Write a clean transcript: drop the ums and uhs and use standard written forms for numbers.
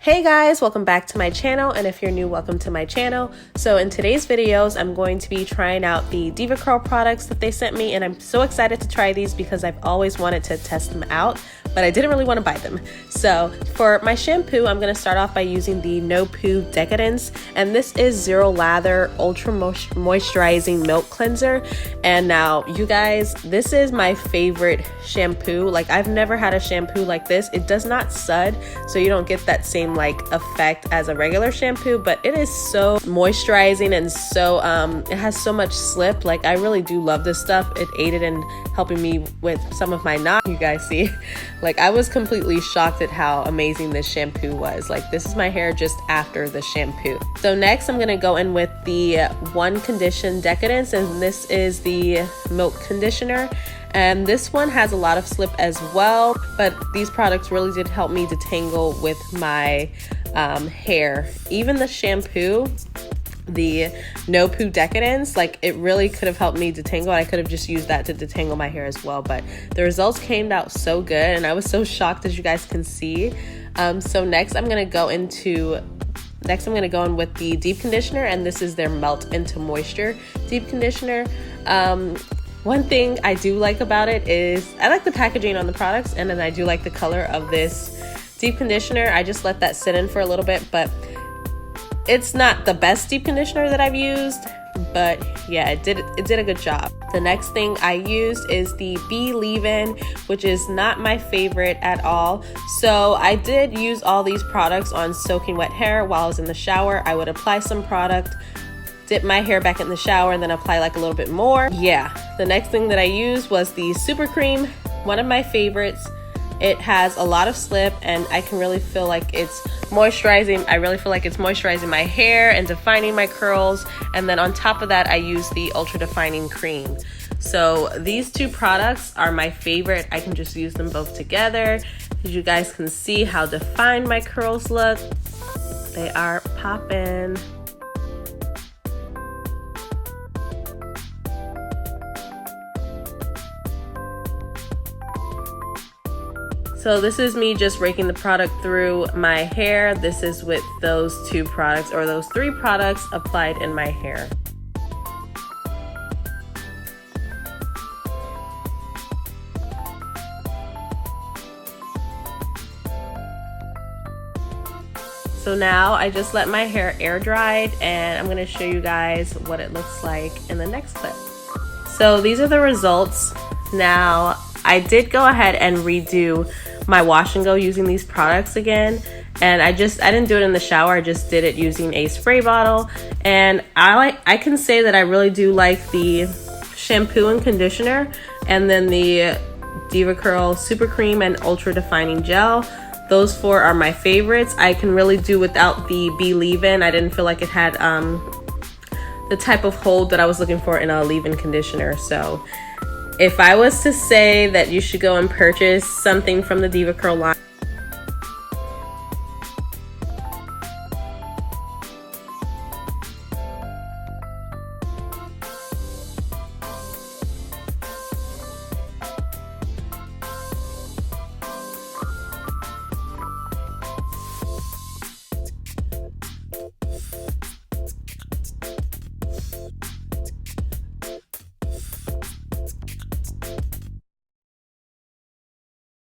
Hey guys, welcome back to my channel, and if you're new, welcome to my channel. So in today's videos, I'm going to be trying out the DevaCurl products that they sent me, and I'm so excited to try these because I've always wanted to test them out, but I didn't really want to buy them. So for my shampoo, I'm going to start off by using the No Poo Decadence, and this is Zero Lather Ultra Moisturizing Milk Cleanser. And now you guys, this is my favorite shampoo. Like, I've never had a shampoo like this. It does not sud, so you don't get that same like effect as a regular shampoo, but it is so moisturizing and so it has so much slip. Like, I really do love this stuff. It aided in helping me with some of my knots. You guys see, like, I was completely shocked at how amazing this shampoo was. Like, this is my hair just after the shampoo. So next I'm gonna go in with the One Condition Decadence, and this is the milk conditioner. And this one has a lot of slip as well, but these products really did help me detangle with my hair. Even the shampoo, the No Poo Decadence, like, it really could have helped me detangle. I could have just used that to detangle my hair as well, but the results came out so good, and I was so shocked, as you guys can see. So next I'm gonna go in with the deep conditioner, and this is their Melt into Moisture deep conditioner. One thing I do like about it is I like the packaging on the products, and then I do like the color of this deep conditioner. I just let that sit in for a little bit, but it's not the best deep conditioner that I've used, but yeah, it did a good job. The next thing I used is the Beleavin, which is not my favorite at all. So I did use all these products on soaking wet hair while I was in the shower. I would apply some product, dip my hair back in the shower, and then apply like a little bit more. Yeah, the next thing that I used was the Super Cream, one of my favorites. It has a lot of slip, and I can really feel like it's moisturizing. I really feel like it's moisturizing my hair and defining my curls. And then on top of that, I use the Ultra Defining Cream. So these two products are my favorite. I can just use them both together. As you guys can see how defined my curls look. They are popping. So this is me just raking the product through my hair. This is with those two products, or those three products, applied in my hair. So now I just let my hair air dried, and I'm gonna show you guys what it looks like in the next clip. So these are the results. Now, I did go ahead and redo my wash and go using these products again, and I didn't do it in the shower. I just did it using a spray bottle, and I can say that I really do like the shampoo and conditioner, and then the DevaCurl Super Cream and Ultra Defining Gel. Those four are my favorites. I can really do without the Beleavin. I didn't feel like it had the type of hold that I was looking for in a leave-in conditioner. So if I was to say that you should go and purchase something from the DevaCurl line,